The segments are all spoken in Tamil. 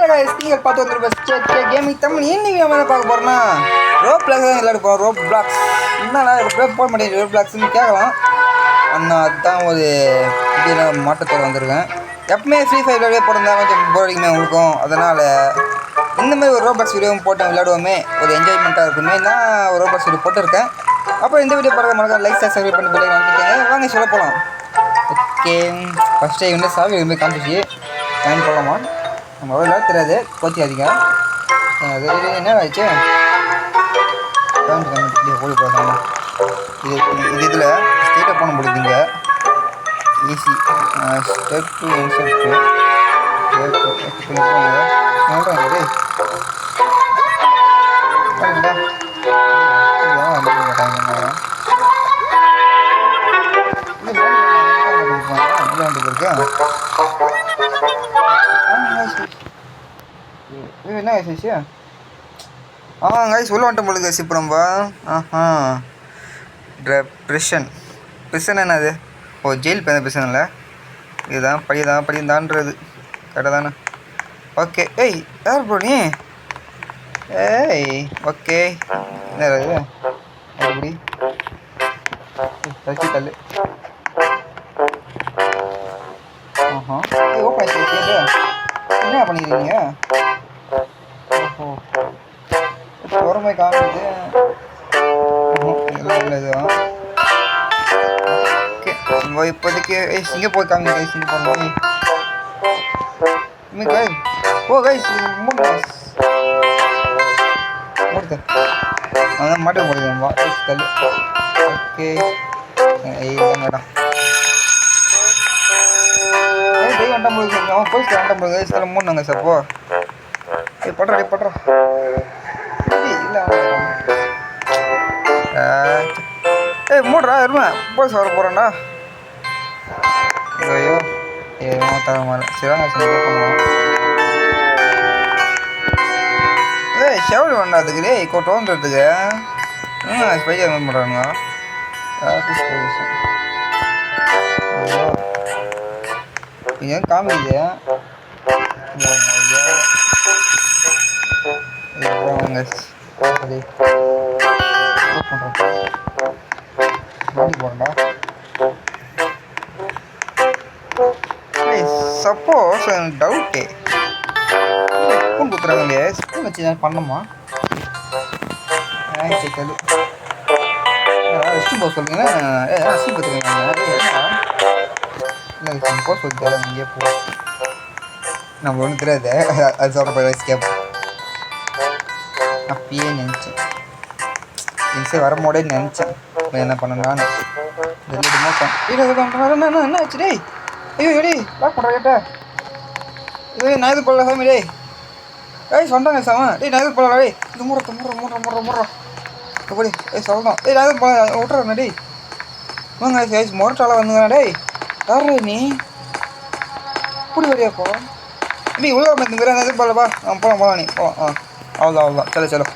நீங்கள் பார்த்து வந்துருப்ப கேமிங் தமிழ் இன்னைக்கு நம்ம என்ன பார்க்க போகிறோம்னா ரோப்ளாக்ஸ் தான் விளையாட போகிறோம். ரோப்ளாக்ஸ் என்னடா போட மாட்டேங்குது ரோப்ளாக்ஸ்ன்னு கேட்கலாம். ஆனால் அதுதான் ஒரு இதில் மாற்றத்தோடு வந்திருக்கேன். எப்பவுமே ஃப்ரீ ஃபயர் விளையாடவே போட்டிருந்தா கொஞ்சம் போர் அடிக்குமே உங்களுக்கும். அதனால் இந்த மாதிரி ஒரு ரோப்ளாக்ஸ் வீடியோவும் போட்டு விளையாடுவோமே, ஒரு என்ஜாய்மெண்ட்டாக இருக்குமே. நான் ஒரு ரோப்ளாக்ஸ் வீடியோ போட்டிருக்கேன். அப்புறம் இந்த வீடியோ பார்க்க மறக்காம லைக் சப்ஸ்கிரைப் பண்ணி பிள்ளைங்க வாங்கிக்கோங்க. வாங்க சொல்ல போகலாம். ஓகே, ஃபஸ்ட்டு வந்து சாவி எதுவுமே காமிச்சிச்சு ஜாயின் போகலாமா? நம்ம அவ்வளோ தெரியாது, கோச்சிக்காதீங்க. அது என்ன ஆயிடுச்சு ஓடி போகிறாங்க. இதில் ஸ்ட்ரெயிட்டாக போன முடியுதுங்க. ஈஸி ஸ்டெப் டு இன்செப்ட் என்ன ஆயிடுச்சு? கைஸ் உள்ள வந்துட்டு போலுங்க கைஸ். இப்போ நம்ம ப்ரிசன் என்னது? ஓ, ஜெயில் ப்ரிசன் இல்லை, இதுதான் படிதான்றது கரெக்டாக தானே? ஓகே. ஏய் யார் ப்ரோ நீ? ஏய் ஓகே, என்ன இது அப்படி தச்சு தள்ளு. ஓப்பன் ஆயிடுச்சு. என்ன பண்ணிக்கிறீங்க? ஓஹோ, ஓரமே காமிக்குது. இதுதான் ஓகே. இப்போதைக்கு இங்கே போய் காமிங்க கைஸ். இங்கே போகணும். ஓ கைஸ் மூடுது. அதான் மாட்டு போடுது தள்ளு. ஓகே மேடம் வேண்டாம் போது அவன் போய் வேண்டாம் போது சில மூணுங்க சார். போ பட்றா பட்றா. இல்லை மூடுறா இருமா, போலீஸ் வர போகிறேன்டா. ஐயோ ஏமா தர மாதிரி சிவாங்க பண்ணுவோம். ஷெவல் வேண்டாதுக்கு தோன்றதுக்கு ஸ்பைஜர் என்ன பண்ணுறாங்க? இங்கே காமிக்குது. போறா சப்போஸ் டவுட்டு ஸ்பூன் கொடுத்துறாங்க. ஸ்பூன் வச்சு பண்ணணுமா? ரெஸ்ட் போக சொல்லுங்கன்னா அசி பார்த்துருக்காங்க. இல்லை போக சொல்லி இங்கே போ. நம்ம ஒன்றும் தெரியாது, அது சொல்கிற போய் வயசு கேட்போம். அப்பயே நினச்சேன் இன்சே வர மோடே நினச்சேன். என்ன பண்ணலான்னு என்ன ஆச்சு? டேய் ஐயோ எடி லாக் பண்ணுற கேட்ட. இது நான் இது போடல சாமி. டேய் சொன்னாங்க சாம. டேய் நான் இது போடலாம். டேய் இது மூடுறோம் எப்படி சொல்லலாம். டேய் நான் இது போல விட்டுறேன். டேய் வாங்க மொரட்டால வந்துங்க. டேய் யாரு நீ இப்படி வரியாப்போ? நீ உள்ள வந்துங்கிற இது போலப்பா. போகலாம் நீ போகலாம். அவ்வளோதான் சலோ.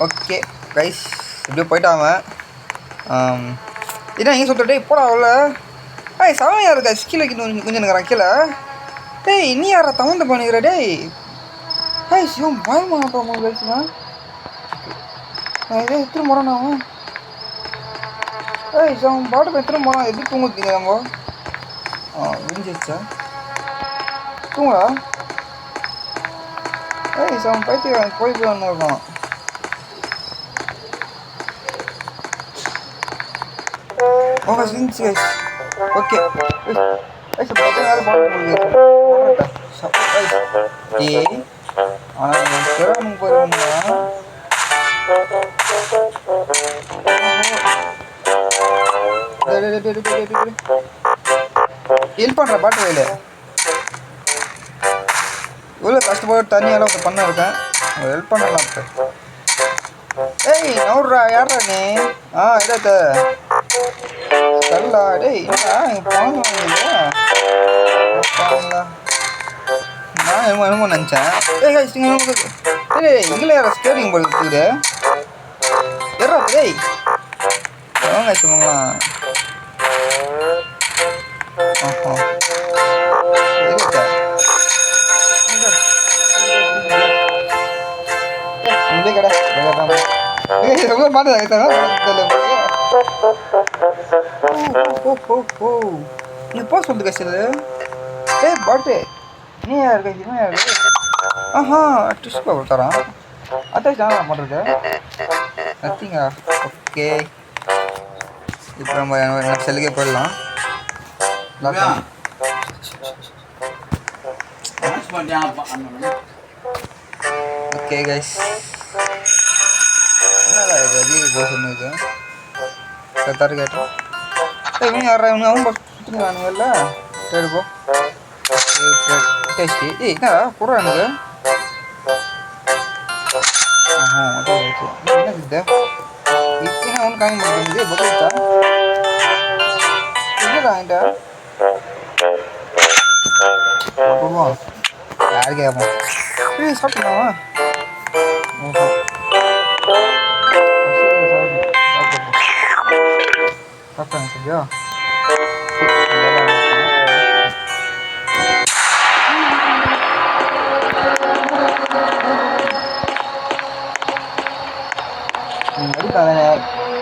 ஓகே கைஸ், இப்படியே போயிட்டாங்க. என்ன நீங்கள் சொல்லிட்டு டேய் போடா அவ்வளோ. செவன் யார் இருக்கா? கீழே கொஞ்சம் இருக்கிறான் கீழே. டேய் நீ யாரா தகுந்த பண்ணிக்கிற? டேய் சிவம் பயமாட்டோம் மூணு கைஸ்மா. நான் இதே எத்தனை போகிறான் அவன். அவன் பாட்டு போய் எத்தனை போகிறான். எப்படி தூங்குறீங்க நம்ம? விரிஞ்சிச்சா தூங்கடா. அவன் பைத்தியம் போயிட்டு இருக்கான். ஓகே ஹெல்ப் பண்ணுற பாட்டு வேலை இவ்வளோ கஷ்டப்பட்டு தண்ணியெல்லாம் பண்ண இருக்கேன். ஹெல்ப் பண்ணலாம். இப்போ நவுட்றா யாரா நீ? இதாத்த கல்லா. டேய் என்னடா எங்கள் பாங்க நான் என்னமோ நினச்சேன். இங்கே யாரா ஸ்டேடியம் போல் இருக்குது. எறா டேய் வாங்க சொல்லுங்களா. எவ்வளோ பாட்டு நீ போ சொல்லுது கஷ்டது ஏய் பாட்டு நீ யார் கை இவன் யாரு ஆஹா டிஸ்கோ தரான் அட்டாச் ஆனா பண்ணுறது நத்திங்கா ஓகே இப்போ நம்ம செல்லுக்கே போயிடலாம் ஓகே கைஸ் என்னடா இது அதிக போக சொன்னது கத்தாரு கேட்டோம் இவன் யாரா இவங்க அவன் சுற்றுவானுங்கல்ல சரி போ டேஸ்டி ஏய் என்னடா போடுறா எனக்கு ஆஹா என்ன இது இப்போ ஒன்று காமி பண்ணுறது பக்கத்தா என்னடா என்கிட்ட போடுவோம் யாரு கேட்போம் ஏய் சாப்பிட்டுலாமா ஓஹோ சாப்பிட்டாங்க சரியா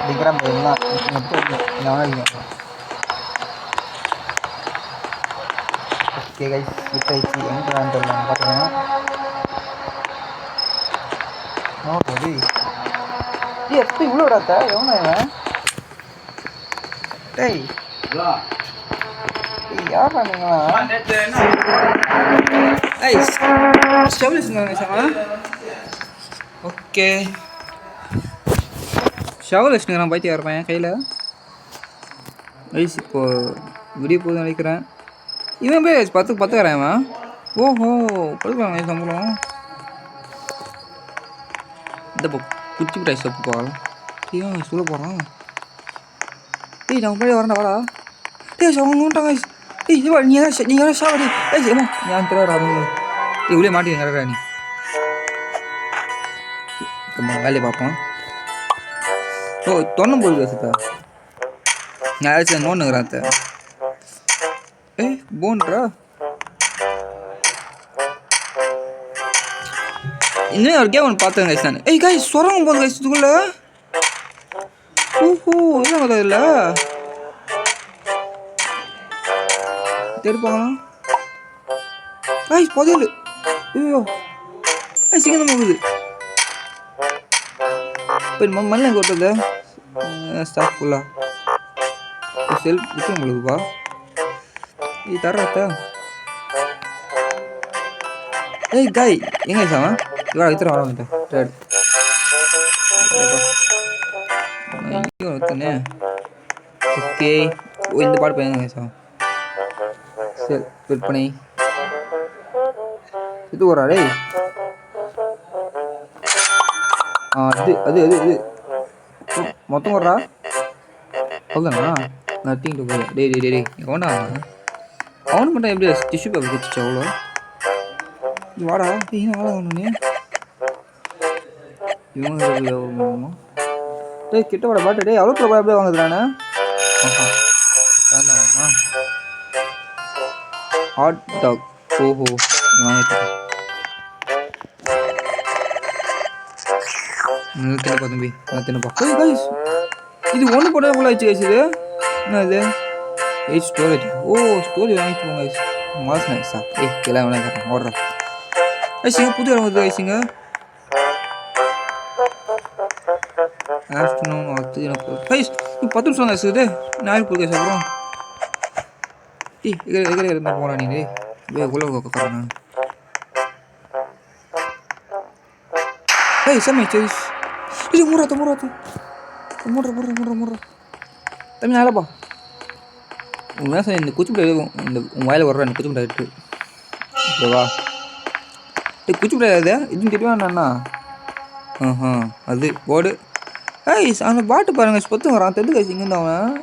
டிகிராம் எல்லாம் ஓகே கைஸ் விட்டாயிடுச்சு எங்கே தெரியல பார்த்தீங்கன்னா ஓகே எப்படி இவ்வளோ விடாத்த எவனா இவன் டேய் யாரா நீங்களா ஏய் ஓகே ஷவல் வச்சுருக்கிறேன் பைத்தியம் இருப்பேன் என் கையில் ஐஸ் இப்போது விடிய போகுதுன்னு நினைக்கிறேன் இவன் போய் 10 வரேன் இவன் ஓஹோ கொடுக்குறாங்க சம்பளம் இந்த குச்சி பிட்டாய் சப்பு போகலாம் ஏன் சொல்ல போகிறான் ஏய் நான் முன்னாடி வரேன்டா வாடா ஏய் அவங்க வந்துட்டாங்க ஏய் இவா நீங்கள் தான் ஷாவடி ஏய் ஏமா நான் தெரியாதா அவங்க இவ்வளோ மாட்டி கரெக்டா நீ வேலையை பார்ப்போம் ஓ தொன்னம் போடுது சித்தா நான் ஆச்சு நோண்டுங்கிறேன் ஏய் போன்றா இன்னும் ஒரு கேம் ஒன்று பார்த்தேன் கைஸ் நான் ஏய் கைஸ் சொரங்கம் போகுது கைஸ் இதுக்குள்ள ஓஹோ என்ன கதை இல்லை தேடிப்பாங்களா கைஸ் புதையல் ஐயோ ஐ சீக்கிரம் போகுது இப்போ மண்ணை கொட்டது ஸ்டாக் ஃபுல்லாக செல் விற்க முடியுதுப்பா இது தர்றாத்தா ஏய் காய் எங்கே சாமா இவ்வளோ இத்தனை வர வந்துட்டேன் ரேட் தானே ஓகே ஓ இந்த பாட்டு பையன் சார் சரி விற்பனை இது ஒரு டேய் அது அது அது இது மொத்தம் வர்றா அவ்வளோதானா நான் தீங்கிட்டு போய் டேய் எவனா அவனு மட்டும் எப்படி டிஷ்யூ பேப்பர் வச்சுச்சு அவ்வளோ வாடா ஏன் வாடா ஒன்று இவங்க டேய் கிட்ட வாடா பாட்டு டேய் அவ்வளோ கூட அப்படியே வாங்குதுறானே ஹாட் டாக் ஓஹோ வாங்கிட்டேன் நிறுத்தினப்பா தம்பி நிறுத்தினப்பா கைஸ் இது ஒன்று போட போல ஆயிடுச்சு கைஸ் இது என்ன இது ஸ்டோரேஜ் ஓ ஸ்டோரேஜ் வாங்கிட்டு போங்க கைஸ் மாஸ் நைஸா எல்லாம் வேணா கேட்டேன் ஓடுறேன் ஐசிங்க புது இடம் வருது ஐசிங்க ஆஃப்டர்நூன் அது எனக்கு கைஸ் 10 நிமிஷம் கைஸ் இது நான் போய் கைஸ் அப்புறம் எங்கே இருந்தால் போகிறேன் நீ உள்ள உட்காரேன் நான் ஏய் சமை கைஸ் இது மூடுறா தம்பி நாளப்பா உண்மையாக சார் இந்த குச்சி பிள்ளை இந்த உன் வாயில் வர்ற இந்த குச்சி பிள்ளை இருக்கு ஓகேவா குச்சி பிள்ளை அது இதுன்னு தெரியுமா அது ஓடு ஏய் அந்த பாட்டு பாருங்க பொத்து வரான் தெட்டு கைஸ் இங்கேருந்து அவன்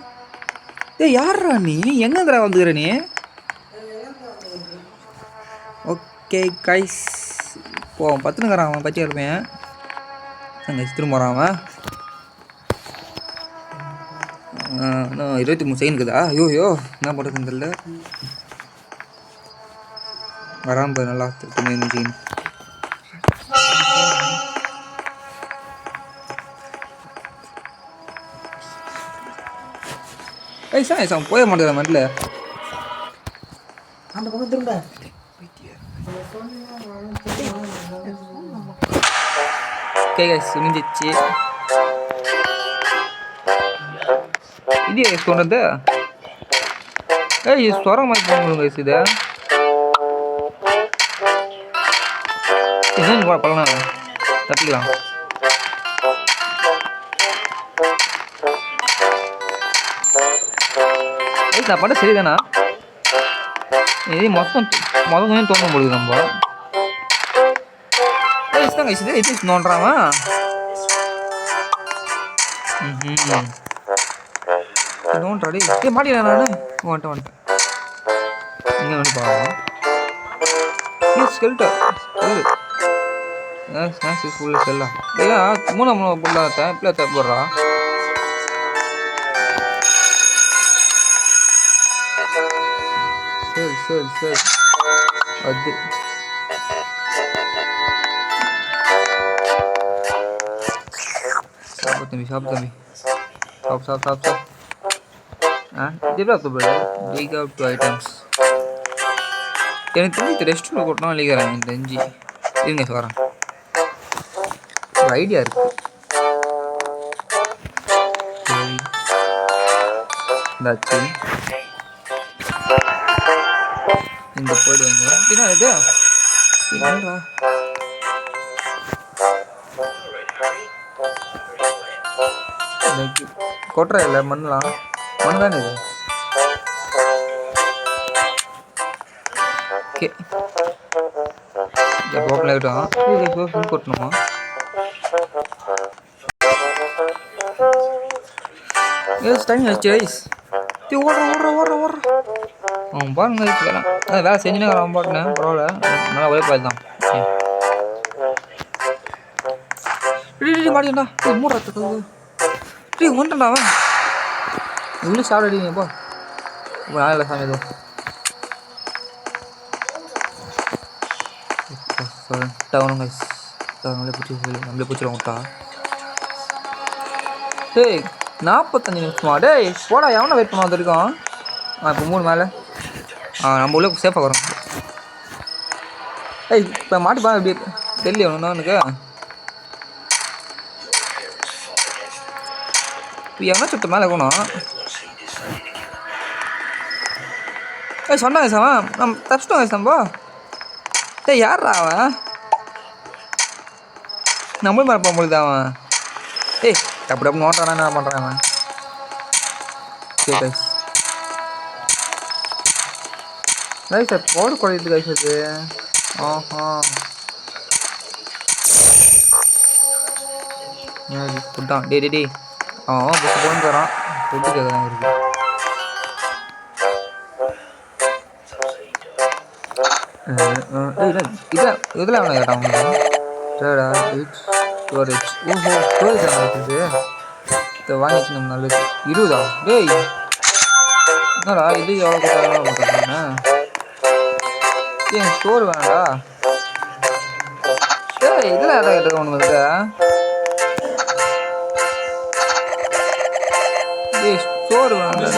ஏய் யாரா நீ எங்கேந்திரா வந்துக்கிற நீ ஓகே கைஸ் போவோம் 10ங்கிறான் அவன் பச்சை இருப்பேன் அங்கே திரும்ப வரான் அவன் இன்னும் 23 செகண்ட் இருக்குதா ஐயோ என்ன பண்ணுறதுன்னு தெரியல வராமல் போய் நல்லா திருப்பி ஐசா போய மாட்டேங்கிற மட்டும் அந்த பக்கம் திரும்ப சுனிஞ்சிச்சு இது சொன்னது ஏய் சொரம் மாதிரி போகணும் கைஸ் இது என்ன பழம் தப்பிக்கலாம் நான் பண்ண சரிதானா இது மொத்தம் கொஞ்சம் தோணும் போடுது நம்ம தான் கைஸ் இது நோன்றாங்க நோன்றாடி மாட்டிக்கிறேன் நான் வந்துட்டேன் இங்கே வந்து பார்க்கலாம் ஸ்கெல்ட்டா ஸ்நாக்ஸ் ஃபுல்லாக செல்லாம் இல்லையா மூணாம் பொருளாக இப்படியா போடுறா சரி அது சாப்பிட்டு தம்பி சாப்பிட்டு இது டேக் அவுட் 2 ஐட்டம்ஸ் எனக்கு தெரிஞ்சு ரெஸ்ட் ரூம் கொட்டணும் இல்லைக்கிறேன் எனக்கு தெரிஞ்சு இருங்க வரேன் ஒரு ஐடியா இருக்கு இந்தாச்சு இந்த போயிடுவாங்க என்ன இது என்னடா கொட்டுற இல்லை மண்ணெலாம் மண் தானே இது ஓகே ஓப்பன் ஆகிட்டோம் கொட்டணுமா டைம் ஆச்சு ஐஸ் ஓடுற அவன் பாருங்க வேலை செஞ்சுனே அவன் பாட்டுனேன் பரவாயில்ல நல்லா உழைப்பாது தான் மாட்டியா மூடுறதுக்கு வந்துட்டா அவன் இவ்வளோ சாப்பிட அடிங்கப்பா நாளில் சாமி எதுவும் டவுனுங்க கைஸ் நம்மளே பிடிச்சிடும் விட்டா டேய் 45 நிமிஷமா டேய் போடா எவனை வெயிட் பண்ண வந்திருக்கோம் இப்போ 3 மேலே நம்ம உள்ள சேஃபாக வரோம் ஏய் இப்போ மாட்டுப்பா எப்படி தெரியல ஒன்று எனக்கு இப்போ எவனா சுட்டு மேலே இருக்கணும் ஏய் சொன்னாங்க சார் நம்ம தப்பிச்சிட்டோங்க சாம்போ ஏய் யாரா அவன் நம்மளும் மேலே போக முடியுது அவன் ஏய் அப்படி நோட்டானா என்ன பண்ணுறான் அவன் சரி கைஸ் ரைட் சார் பவுடர் குறையுது கைஸ் அது ஃபுட்டான் டே அவன் பஸ் போன்னு தரான் ஃபுட்டு கேட்குறான் இருக்கு இதெல்லாம் எவ்வளோ கேட்டான் டேடா ஸ்டோரேஜ் ஸ்டோரேஜ் ஆகிடுச்சு இதை வாங்கிச்சு நம்ம நல்லது 20 டேய் என்னடா இது எவ்வளோ கொடுத்தாங்க ஏன் ஸ்டோர் வேணாடா டேய் இதெல்லாம் எதாவது கேட்டு ஒன்று வந்து டேய் ஸ்டோர் வேணாடா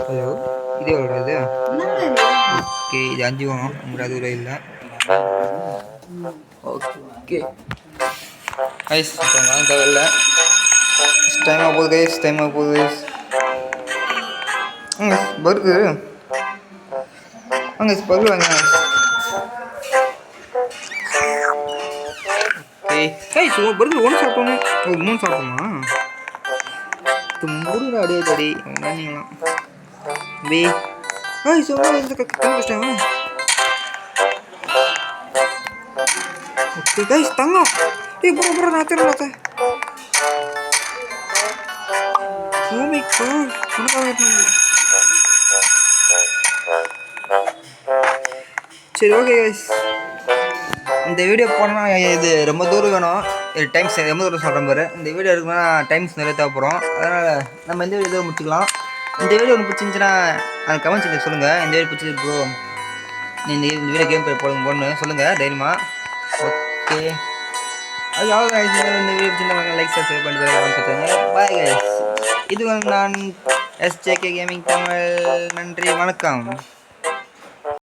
ஹலோ இது எவ்வளோ இது ஓகே இது 5 வேணும் நம்மளுக்கு அது இல்லை ஓகே ஐஸ் வாங்க தேவையில்லை டைம் ஆக போகுது கைஸ் பர்கர் வாங்க பர்கர் வாங்க ஓகே கைஸ் பர்கர் 1 சாப்பிட்டோன்னு 3 சாப்பிட்டோமா முடியல அடியே நீங்களாம் பே கைஸ் கஷ்டம் ஓகே கைஸ் தங்கம் போகிற நான் தெரியல சரி ஓகே கைஸ் இந்த வீடியோ போனால் இது ரொம்ப தூரம் வேணும் டைம்ஸ் ரொம்ப தூரம் சொல்கிறேன் பாரு இந்த வீடியோ இருக்குன்னா டைம்ஸ் நிறைய தேவைப்படும் அதனால் நம்ம இந்த வீடியோ முடிச்சுக்கலாம் இந்த வீடியோ ஒன்று பிடிச்சிருந்துச்சுன்னா அந்த கமெண்ட்ஸ் சொல்லுங்கள் இந்த வீடியோ பிடிச்சிருக்கு ப்ரோ இந்த வீடியோ கேம் போடுங்க சொல்லுங்கள் தைரியமாக ஓகே அது அவ்வளோ இந்த வீடியோ சின்ன லைக் சப்ஸ்கிரைப் பண்ணிட்டு பாய் கைஸ். இது நான் எஸ்ஜேகே கேமிங் தமிழ். நன்றி வணக்கம்.